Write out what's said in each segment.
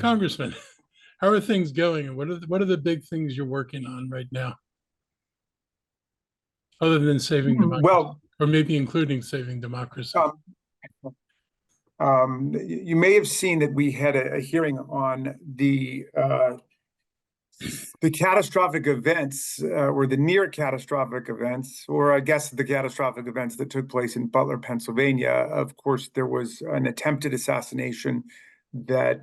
Congressman, how are things going, and what are the big things you're working on right now, other than saving democracy, Well, or maybe including saving democracy? um, you may have seen that we had a hearing on the catastrophic events, or the near catastrophic events, or I guess the catastrophic events that took place in Butler, Pennsylvania. Of course, there was an attempted assassination that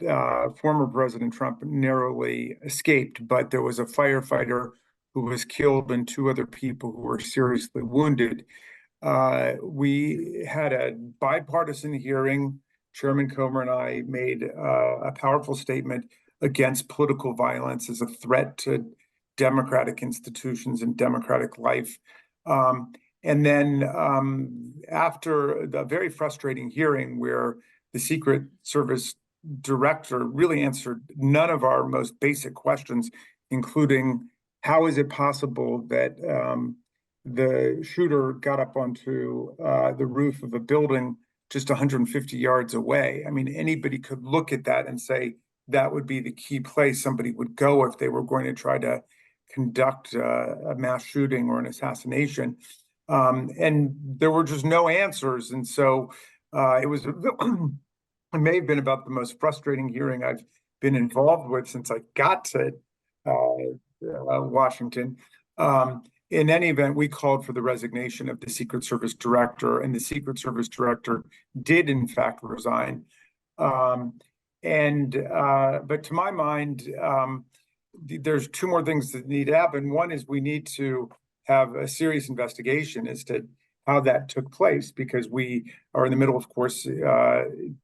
former President Trump narrowly escaped, but there was a firefighter who was killed and two other people who were seriously wounded. We had a bipartisan hearing. Chairman Comer and I made a powerful statement against political violence as a threat to democratic institutions and democratic life. And then after the very frustrating hearing where the Secret Service director really answered none of our most basic questions, including how is it possible that the shooter got up onto the roof of a building just 150 yards away. I mean, anybody could look at that and say that would be the key place somebody would go if they were going to try to conduct a mass shooting or an assassination. And there were just no answers. And so it was, it may have been about the most frustrating hearing I've been involved with since I got to Washington. In any event, we called for the resignation of the Secret Service director, and the Secret Service director did, in fact, resign. But to my mind, there's two more things that need to happen. One is we need to have a serious investigation as to how that took place, because we are in the middle, of course, in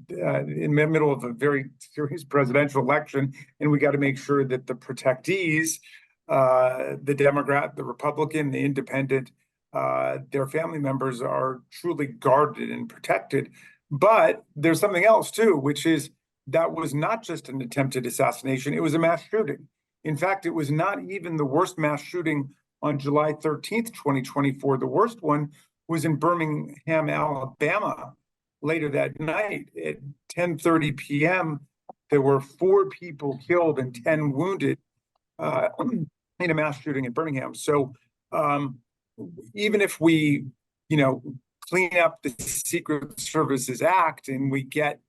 the middle of a very serious presidential election, and we got to make sure that the protectees, the Democrat, the Republican, the Independent, their family members are truly guarded and protected. But there's something else too, which is that was not just an attempted assassination, it was a mass shooting. In fact, it was not even the worst mass shooting on July 13th, 2024. The worst one was in Birmingham, Alabama, later that night at 10:30 p.m. There were 4 people killed and 10 wounded in a mass shooting in Birmingham. So even if we, clean up the Secret Services Act and we get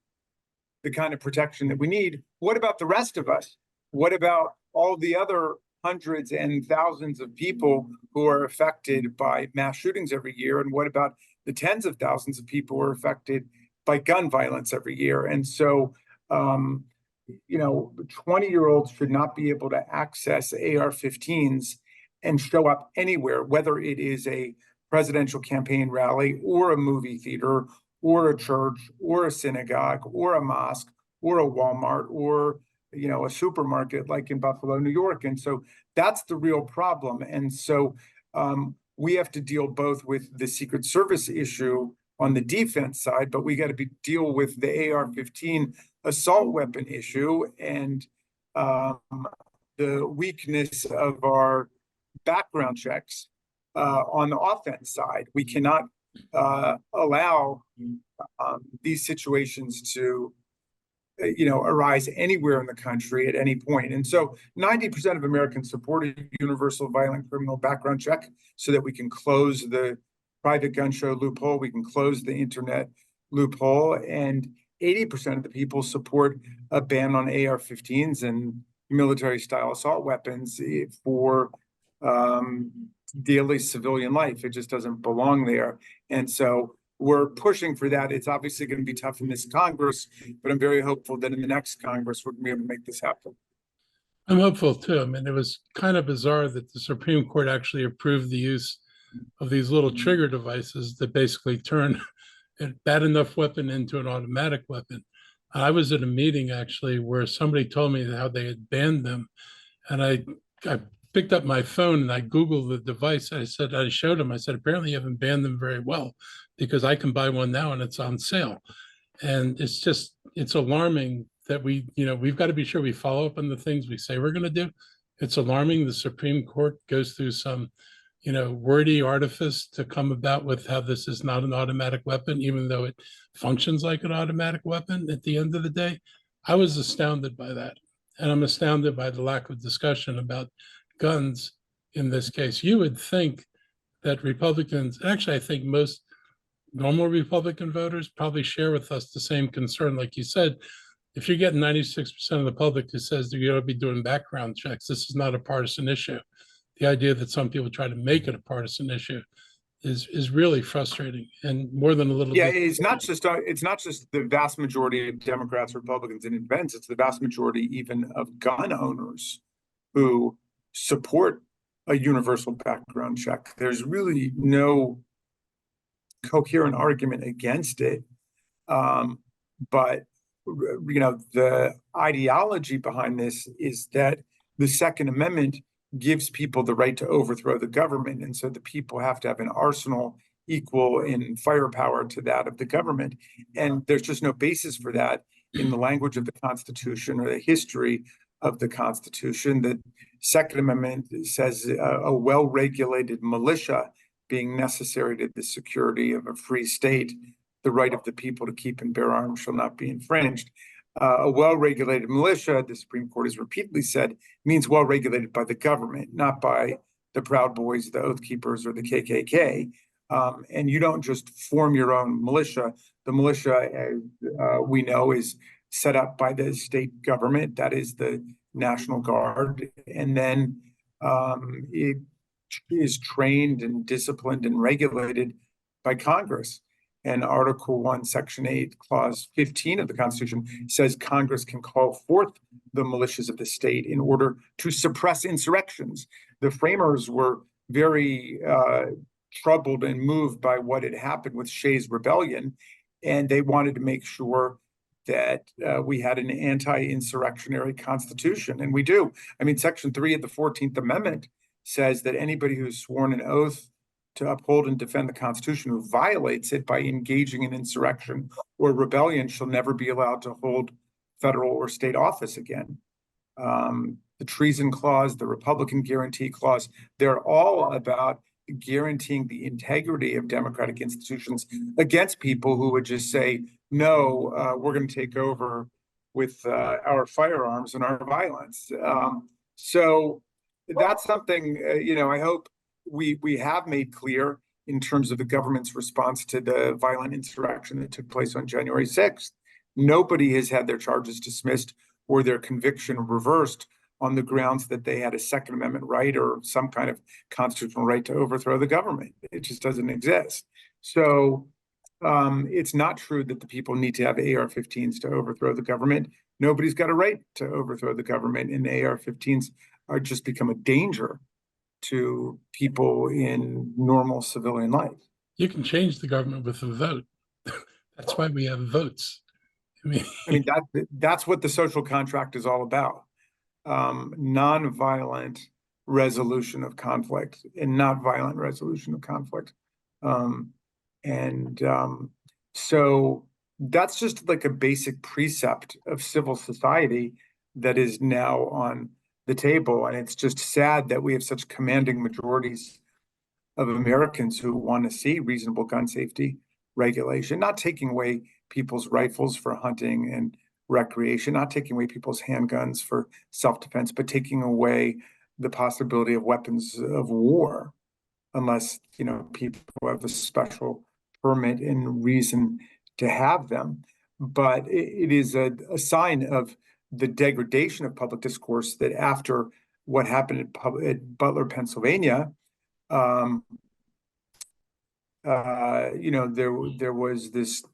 the kind of protection that we need, what about the rest of us? What about all the other hundreds and thousands of people who are affected by mass shootings every year? And what about the tens of thousands of people who are affected by gun violence every year? And so, 20-year-olds should not be able to access AR-15s and show up anywhere, whether it is a presidential campaign rally or a movie theater or a church or a synagogue or a mosque or a Walmart or a supermarket like in Buffalo, New York. And so that's the real problem. And so we have to deal both with the Secret Service issue on the defense side, but we got to deal with the AR-15 assault weapon issue and the weakness of our background checks on the offense side. We cannot allow these situations to arise anywhere in the country at any point. And so 90% of Americans support a universal violent criminal background check so that we can close the private gun show loophole, we can close the internet loophole, and 80% of the people support a ban on AR-15s and military-style assault weapons for daily civilian life. It just doesn't belong there. And so we're pushing for that. It's obviously going to be tough in this Congress, but I'm very hopeful that in the next Congress, we're going to be able to make this happen. I'm hopeful too. I mean, it was kind of bizarre that the Supreme Court actually approved the use of these little trigger devices that basically turn a bad enough weapon into an automatic weapon. I was at a meeting actually where somebody told me how they had banned them, and I picked up my phone and I Googled the device. I showed him, I said, apparently you haven't banned them very well, because I can buy one now and it's on sale. And it's alarming that we've got to be sure we follow up on the things we say we're going to do. It's alarming the Supreme Court goes through some, wordy artifice to come about with how this is not an automatic weapon, even though it functions like an automatic weapon at the end of the day. I was astounded by that. And I'm astounded by the lack of discussion about guns in this case. You would think that Republicans, actually, I think most normal Republican voters probably share with us the same concern. Like you said, if you're getting 96% of the public who says that you ought to be doing background checks, this is not a partisan issue. The idea that some people try to make it a partisan issue is really frustrating and more than a little. Yeah, it's not just the vast majority of Democrats, Republicans, and independents. It's the vast majority even of gun owners who support a universal background check. There's really no coherent argument against it. But the ideology behind this is that the Second Amendment gives people the right to overthrow the government, and so the people have to have an arsenal equal in firepower to that of the government. And there's just no basis for that in the language of the Constitution or the history of the Constitution. The Second Amendment says a well-regulated militia being necessary to the security of a free state, the right of the people to keep and bear arms shall not be infringed. A well-regulated militia, the Supreme Court has repeatedly said, means well-regulated by the government, not by the Proud Boys, the Oath Keepers, or the KKK. And you don't just form your own militia. The militia, as we know, is set up by the state government, that is the National Guard, and then it is trained and disciplined and regulated by Congress. And Article 1, Section 8, Clause 15 of the Constitution says Congress can call forth the militias of the state in order to suppress insurrections. The framers were very troubled and moved by what had happened with Shays' Rebellion, and they wanted to make sure that we had an anti-insurrectionary constitution, and we do. I mean, Section 3 of the 14th Amendment says that anybody who's sworn an oath to uphold and defend the Constitution who violates it by engaging in insurrection or rebellion shall never be allowed to hold federal or state office again. The Treason Clause, the Republican Guarantee Clause, they're all about guaranteeing the integrity of democratic institutions against people who would just say, no, we're going to take over with our firearms and our violence. So that's something, I hope we have made clear in terms of the government's response to the violent insurrection that took place on January 6th. Nobody has had their charges dismissed or their conviction reversed on the grounds that they had a Second Amendment right or some kind of constitutional right to overthrow the government. It just doesn't exist. So it's not true that the people need to have AR-15s to overthrow the government. Nobody's got a right to overthrow the government, and the AR-15s are just become a danger to people in normal civilian life. You can change the government with a vote. That's why we have votes. I mean that's what the social contract is all about. Nonviolent resolution of conflict and not violent resolution of conflict. So that's just like a basic precept of civil society that is now on the table. And it's just sad that we have such commanding majorities of Americans who want to see reasonable gun safety regulation, not taking away people's rifles for hunting and recreation, not taking away people's handguns for self-defense, but taking away the possibility of weapons of war, unless people have a special permit and reason to have them. But it is a sign of the degradation of public discourse that after what happened at Butler, Pennsylvania, there was this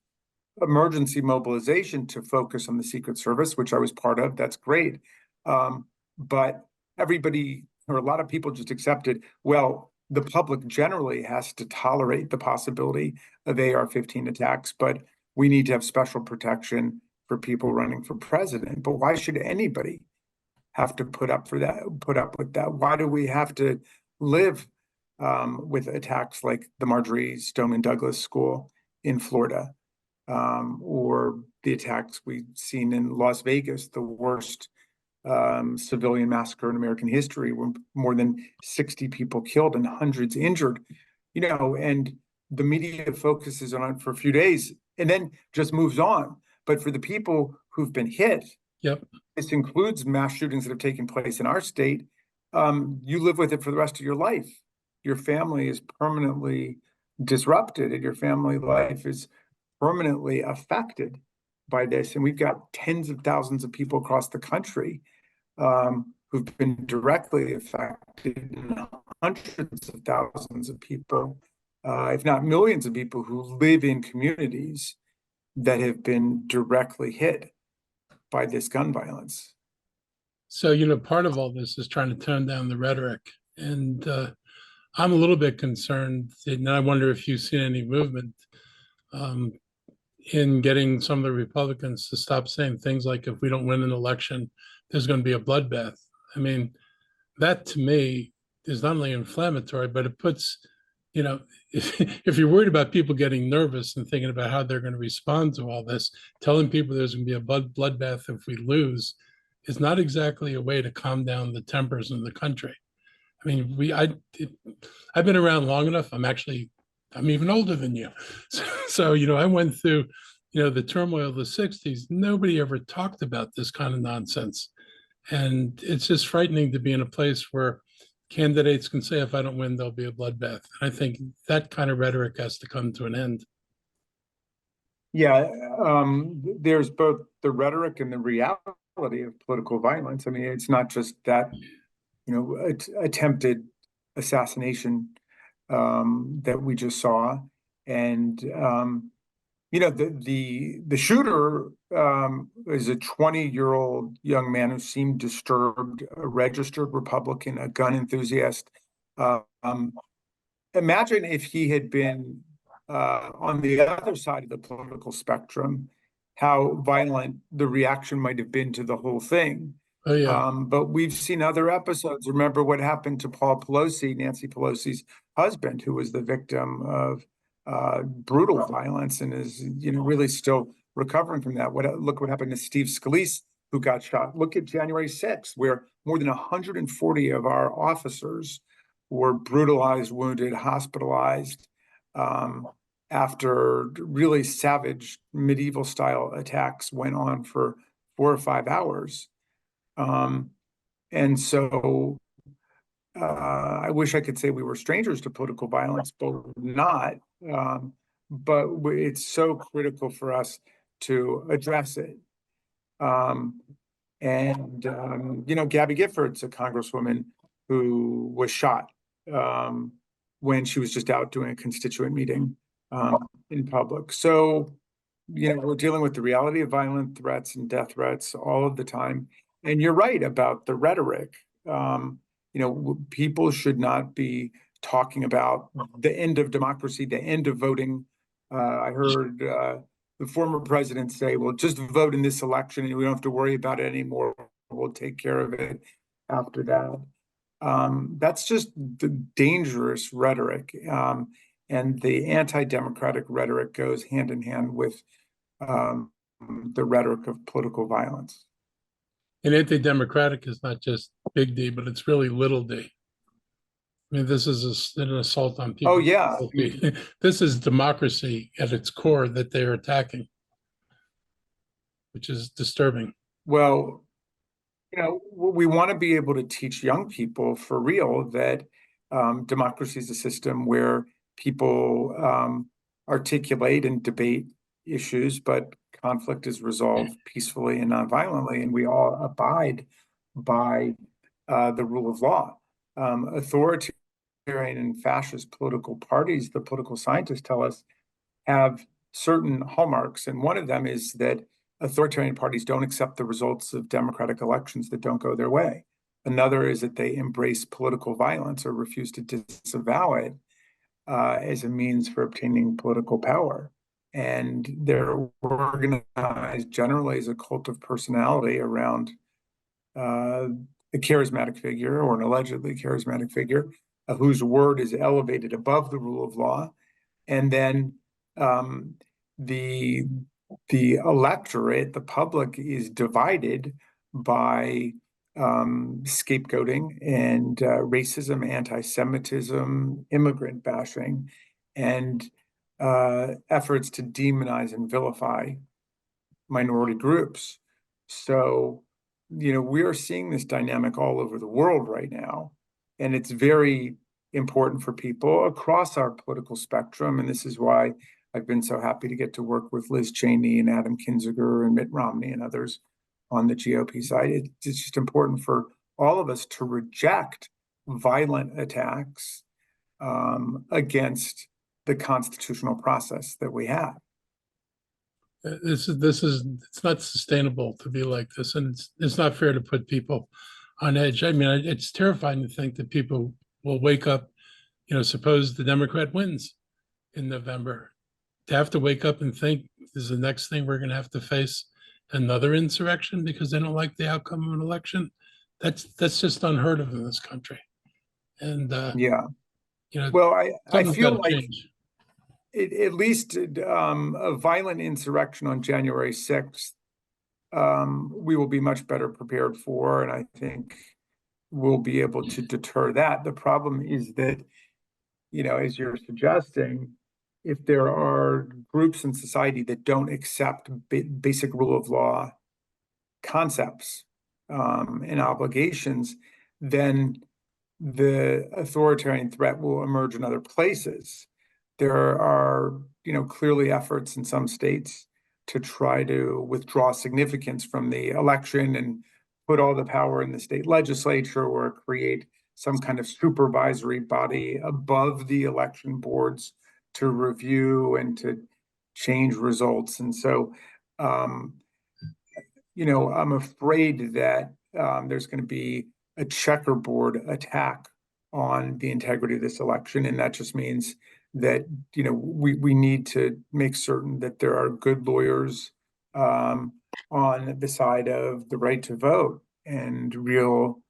emergency mobilization to focus on the Secret Service, which I was part of. That's great. But everybody, or a lot of people, just accepted, well, the public generally has to tolerate the possibility of AR-15 attacks, but we need to have special protection for people running for president. But why should anybody have to put up with that? Why do we have to live with attacks like the Marjorie Stoneman Douglas School in Florida, or the attacks we've seen in Las Vegas, the worst civilian massacre in American history, with more than 60 people killed and hundreds injured, and the media focuses on it for a few days and then just moves on. But for the people who've been hit. Yep. This includes mass shootings that have taken place in our state. You live with it for the rest of your life. Your family is permanently disrupted, and your family life is permanently affected by this. And we've got tens of thousands of people across the country who've been directly affected, and hundreds of thousands of people, if not millions of people, who live in communities that have been directly hit by this gun violence. So, part of all this is trying to tone down the rhetoric. And I'm a little bit concerned, and I wonder if you've seen any movement um, in getting some of the Republicans to stop saying things like, if we don't win an election, there's going to be a bloodbath. I mean, that to me is not only inflammatory, but it puts, if you're worried about people getting nervous and thinking about how they're going to respond to all this, telling people there's going to be a bloodbath if we lose is not exactly a way to calm down the tempers in the country. I mean, I've been around long enough. I'm even older than you. So, I went through, the turmoil of the 60s. Nobody ever talked about this kind of nonsense. And it's just frightening to be in a place where candidates can say, if I don't win, there'll be a bloodbath. And I think that kind of rhetoric has to come to an end. Yeah, there's both the rhetoric and the reality of political violence. I mean, it's not just that, attempted assassination that we just saw, and the shooter is a 20-year-old young man who seemed disturbed, a registered Republican, a gun enthusiast. Imagine if he had been on the other side of the political spectrum, how violent the reaction might have been to the whole thing. Oh, yeah. But we've seen other episodes. Remember what happened to Paul Pelosi, Nancy Pelosi's husband, who was the victim of brutal violence and is, really still recovering from that. Look what happened to Steve Scalise, who got shot. Look at January 6th, where more than 140 of our officers were brutalized, wounded, hospitalized after really savage medieval style attacks went on for 4 or 5 hours. And so I wish I could say we were strangers to political violence, but we're not. But it's so critical for us to address it. Gabby Giffords, a congresswoman who was shot when she was just out doing a constituent meeting in public. So, we're dealing with the reality of violent threats and death threats all of the time. And you're right about the rhetoric. People should not be talking about the end of democracy, the end of voting. I heard the former president say, well, just vote in this election and we don't have to worry about it anymore. We'll take care of it after that. That's just the dangerous rhetoric. And the anti-democratic rhetoric goes hand in hand with the rhetoric of political violence. And anti-democratic is not just big D, but it's really little d. I mean, this is an assault on people. Oh, yeah. This is democracy at its core that they're attacking, which is disturbing. Well, we want to be able to teach young people for real that democracy is a system where people articulate and debate issues, but conflict is resolved peacefully and nonviolently, and we all abide by the rule of law. Authoritarian and fascist political parties, the political scientists tell us, have certain hallmarks, and one of them is that authoritarian parties don't accept the results of democratic elections that don't go their way. Another is that they embrace political violence or refuse to disavow it as a means for obtaining political power. And they're organized generally as a cult of personality around a charismatic figure or an allegedly charismatic figure whose word is elevated above the rule of law. And then the electorate, the public, is divided by scapegoating and racism, anti-Semitism, immigrant bashing, and efforts to demonize and vilify minority groups. So, we are seeing this dynamic all over the world right now, and it's very important for people across our political spectrum. And this is why I've been so happy to get to work with Liz Cheney and Adam Kinzinger and Mitt Romney and others on the GOP side. It's just important for all of us to reject violent attacks against the constitutional process that we have. It's not sustainable to be like this, and it's not fair to put people on edge. I mean, it's terrifying to think that people will wake up, suppose the Democrat wins in November, to have to wake up and think, is the next thing we're going to have to face another insurrection because they don't like the outcome of an election? That's just unheard of in this country. And Yeah. Well, I feel like change. At least a violent insurrection on January 6th, we will be much better prepared for, and I think we'll be able to deter that. The problem is that, as you're suggesting, if there are groups in society that don't accept basic rule of law concepts and obligations, then the authoritarian threat will emerge in other places. There are, clearly efforts in some states to try to withdraw significance from the election and put all the power in the state legislature or create some kind of supervisory body above the election boards to review and to change results. And so, I'm afraid that there's going to be a checkerboard attack on the integrity of this election. And that just means that, we need to make certain that there are good lawyers on the side of the right to vote and real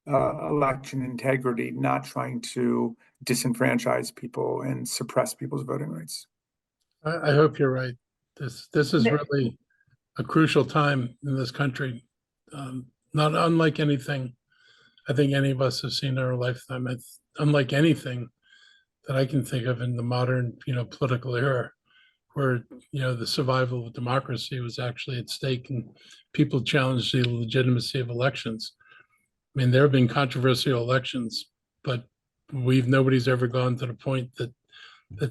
election integrity, not trying to disenfranchise people and suppress people's voting rights. I hope you're right. This is really a crucial time in this country, not unlike anything I think any of us have seen in our lifetime. It's unlike anything that I can think of in the modern, political era, where the survival of democracy was actually at stake and people challenged the legitimacy of elections. I mean, there have been controversial elections, but nobody's ever gone to the point that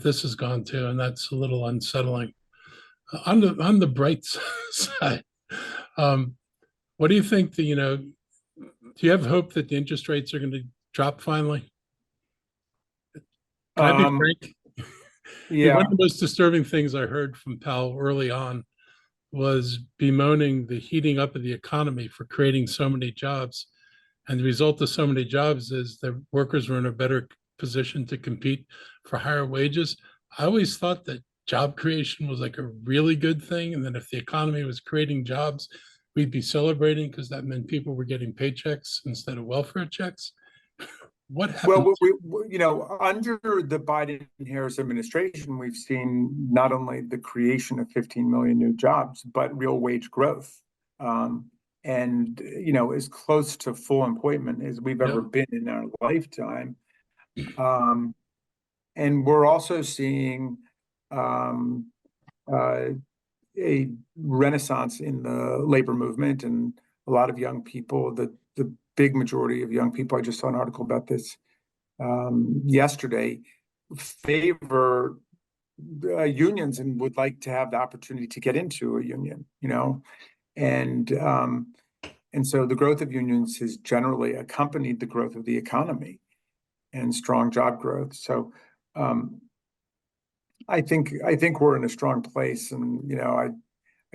this has gone to, and that's a little unsettling. On the bright side, what do you think? Do you have hope that the interest rates are going to drop finally? Can I be frank? Yeah. One of the most disturbing things I heard from Powell early on was bemoaning the heating up of the economy for creating so many jobs. And the result of so many jobs is that workers were in a better position to compete for higher wages. I always thought that job creation was like a really good thing. And then if the economy was creating jobs, we'd be celebrating because that meant people were getting paychecks instead of welfare checks. What happened? Well, under the Biden-Harris administration, we've seen not only the creation of 15 million new jobs, but real wage growth. And, as close to full employment as we've ever been in our lifetime. And we're also seeing a renaissance in the labor movement, and a lot of young people, the big majority of young people, I just saw an article about this yesterday, favor unions and would like to have the opportunity to get into a union, and so the growth of unions has generally accompanied the growth of the economy and strong job growth. So I think we're in a strong place, and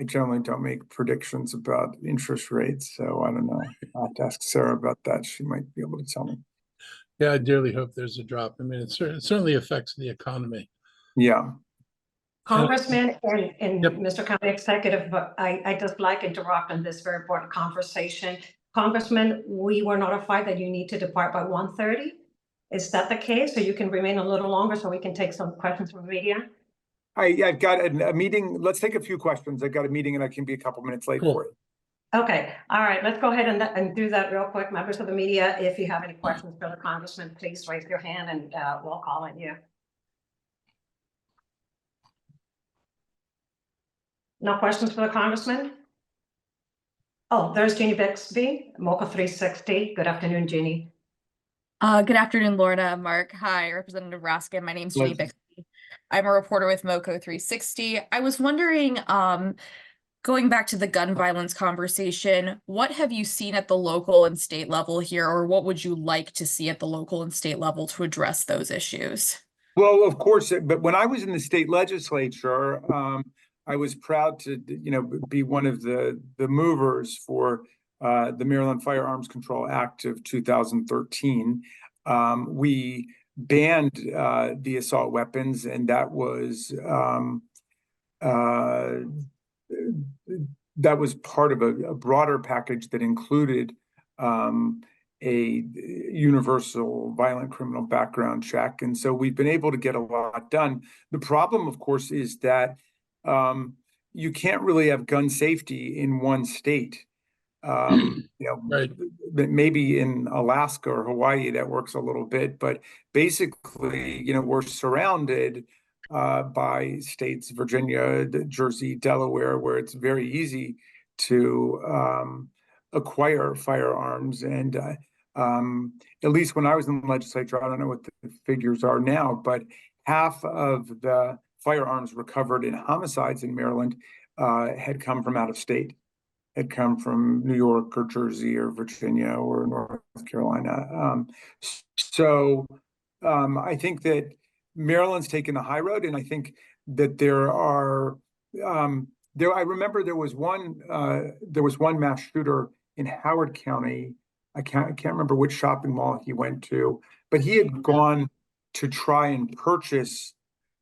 I generally don't make predictions about interest rates, so I don't know. I'll have to ask Sarah about that. She might be able to tell me. Yeah, I dearly hope there's a drop. I mean, it certainly affects the economy. Yeah. Congressman and Yep. Mr. County Executive, but I just like to interrupt in this very important conversation. Congressman, we were notified that you need to depart by 1:30. Is that the case? So you can remain a little longer so we can take some questions from the media? I've got a meeting. Let's take a few questions. I've got a meeting and I can be a couple minutes late for it. Okay, all right, let's go ahead and do that real quick. Members of the media, if you have any questions for the congressman, please raise your hand and we'll call on you. No questions for the congressman? Oh, there's Jeannie Bixby, Mocha 360. Good afternoon, Jeannie. Good afternoon, Lorna, Mark. Hi, Representative Raskin. My name's Jeannie Bixby. I'm a reporter with MoCo 360. I was wondering, going back to the gun violence conversation, what have you seen at the local and state level here, or what would you like to see at the local and state level to address those issues? Well, of course, but when I was in the state legislature, I was proud to, be one of the movers for the Maryland Firearms Control Act of 2013. We banned the assault weapons, and that was part of a broader package that included a universal violent criminal background check. And so we've been able to get a lot done. The problem, of course, is that you can't really have gun safety in one state. Right. Maybe in Alaska or Hawaii that works a little bit, but basically, we're surrounded by states, Virginia, Jersey, Delaware, where it's very easy to acquire firearms. And at least when I was in the legislature, I don't know what the figures are now, but half of the firearms recovered in homicides in Maryland had come from out of state, had come from New York or Jersey or Virginia or North Carolina. I think that Maryland's taken the high road, and I think that there are I remember there was one mass shooter in Howard County. I can't remember which shopping mall he went to, but he had gone to try and purchase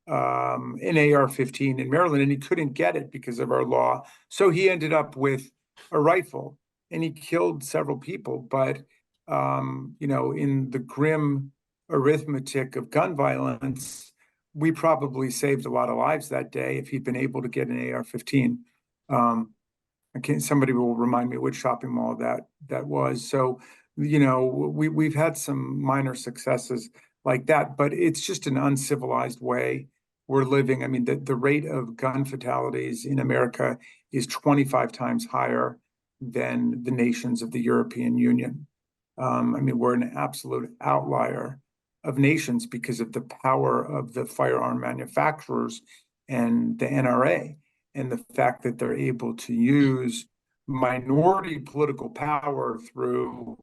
an AR-15 in Maryland, and he couldn't get it because of our law. So he ended up with a rifle, and he killed several people. But in the grim arithmetic of gun violence, we probably saved a lot of lives that day if he'd been able to get an AR-15. Somebody will remind me which shopping mall that was. So, we've had some minor successes like that, but it's just an uncivilized way we're living. I mean, the rate of gun fatalities in America is 25 times higher than the nations of the European Union. We're an absolute outlier of nations because of the power of the firearm manufacturers and the NRA, and the fact that they're able to use minority political power through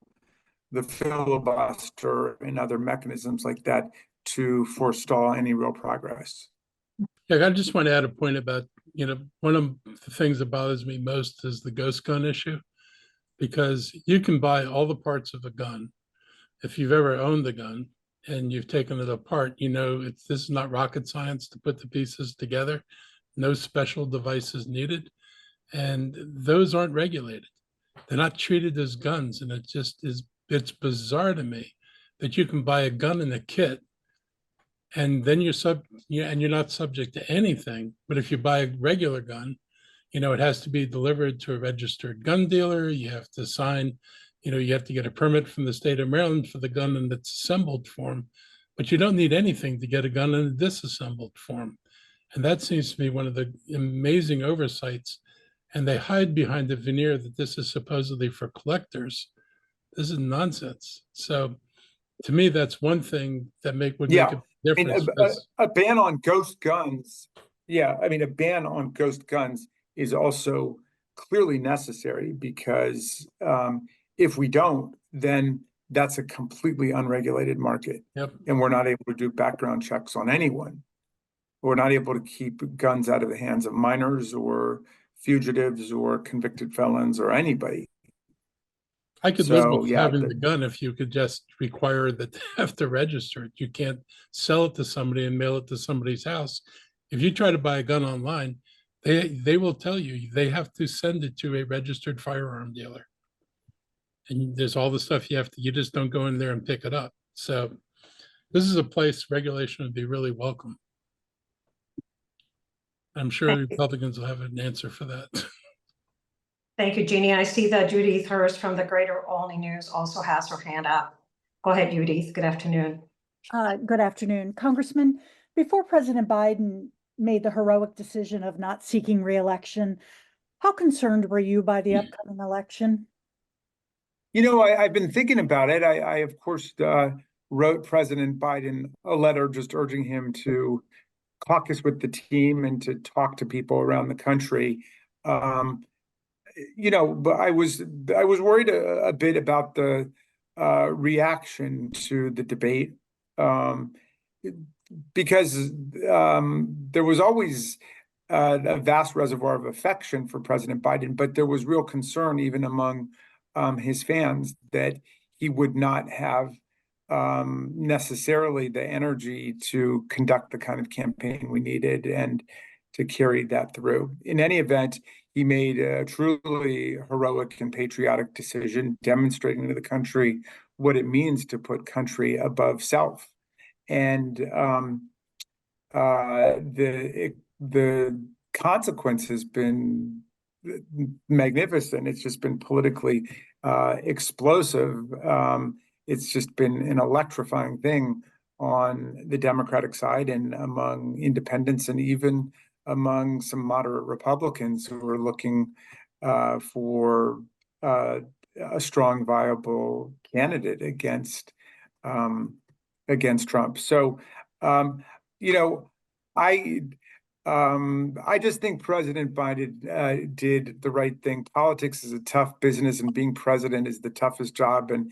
the filibuster and other mechanisms like that to forestall any real progress. Yeah, I just want to add a point about, one of the things that bothers me most is the ghost gun issue, because you can buy all the parts of a gun. If you've ever owned the gun and you've taken it apart, this is not rocket science to put the pieces together. No special devices needed. And those aren't regulated. They're not treated as guns. And it's bizarre to me that you can buy a gun in a kit and then you're not subject to anything. But if you buy a regular gun, it has to be delivered to a registered gun dealer. You have to sign, you have to get a permit from the state of Maryland for the gun in its assembled form, but you don't need anything to get a gun in a disassembled form. And that seems to be one of the amazing oversights. And they hide behind the veneer that this is supposedly for collectors. This is nonsense. So to me, that's one thing that would make a difference. A ban on ghost guns. Yeah, a ban on ghost guns is also clearly necessary, because if we don't, then that's a completely unregulated market. Yep. And we're not able to do background checks on anyone. We're not able to keep guns out of the hands of minors or fugitives or convicted felons or anybody. I could live with having the gun if you could just require that they have to register it. You can't sell it to somebody and mail it to somebody's house. If you try to buy a gun online, they will tell you they have to send it to a registered firearm dealer. And there's all the stuff you just don't go in there and pick it up. So this is a place regulation would be really welcome. I'm sure Republicans will have an answer for that. Thank you, Jeannie. I see that Judith Hurst from the Greater Olney News also has her hand up. Go ahead, Judith. Good afternoon. Good afternoon. Congressman, before President Biden made the heroic decision of not seeking re-election, How concerned were you by the upcoming election? You know, I've been thinking about it. I of course, wrote President Biden a letter just urging him to caucus with the team and to talk to people around the country. You know, but I was worried a bit about the reaction to the debate, because there was always a vast reservoir of affection for President Biden, but there was real concern even among his fans that he would not have necessarily the energy to conduct the kind of campaign we needed and to carry that through. In any event, he made a truly heroic and patriotic decision, demonstrating to the country what it means to put country above self. And the consequence has been magnificent. It's just been politically explosive. It's just been an electrifying thing on the Democratic side and among independents and even among some moderate Republicans who are looking for a strong, viable candidate against Trump. So, you know, I just think President Biden did the right thing. Politics is a tough business, and being president is the toughest job. And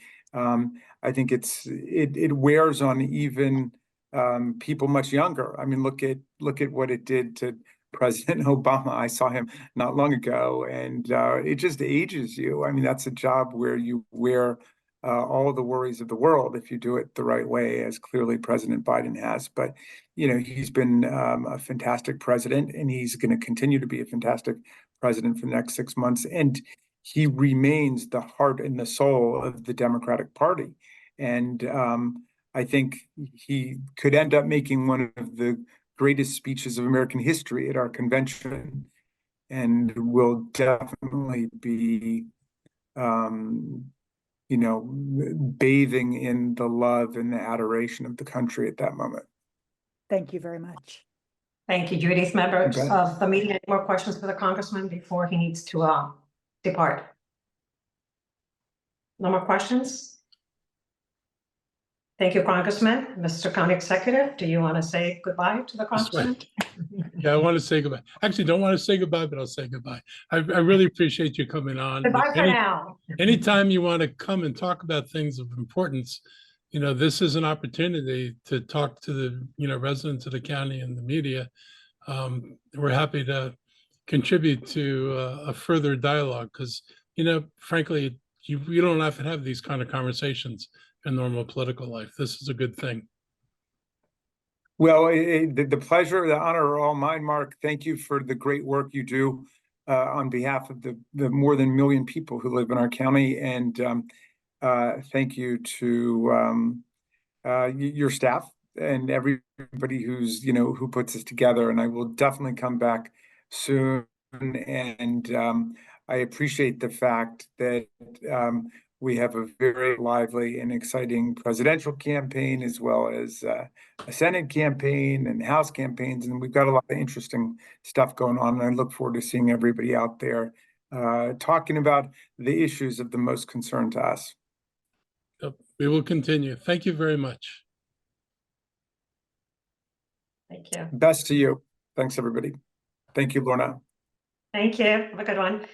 I think it wears on even people much younger. I mean, look at what it did to President Obama. I saw him not long ago, and it just ages you. I mean, that's a job where you wear all the worries of the world if you do it the right way, as clearly President Biden has. But, you know, he's been a fantastic president, and he's going to continue to be a fantastic president for the next 6 months. And he remains the heart and the soul of the Democratic Party. And I think he could end up making one of the greatest speeches of American history at our convention, and will definitely be you know, bathing in the love and the adoration of the country at that moment. Thank you very much. Thank you, Judy. Members Okay. of the media, any more questions for the congressman before he needs to depart? No more questions? Thank you, Congressman. Mr. County Executive, do you want to say goodbye to the congressman? Yeah, I want to say goodbye. Actually, don't want to say goodbye, but I'll say goodbye. I really appreciate you coming on. Goodbye for now. Anytime you want to come and talk about things of importance, you know, this is an opportunity to talk to the, you know, residents of the county and the media. We're happy to contribute to a further dialogue because, you know, frankly, you don't have to have these kind of conversations in normal political life. This is a good thing. Well, the pleasure, the honor are all mine, Mark. Thank you for the great work you do on behalf of the more than 1 million people who live in our county. And thank you to your staff and everybody who's, you know, who puts this together. And I will definitely come back soon. And I appreciate the fact that we have a very lively and exciting presidential campaign, as well as a Senate campaign and House campaigns. And we've got a lot of interesting stuff going on. And I look forward to seeing everybody out there talking about the issues of the most concern to us. We will continue. Thank you very much. Thank you. Best to you. Thanks, everybody. Thank you, Lorna. Thank you. Have a good one.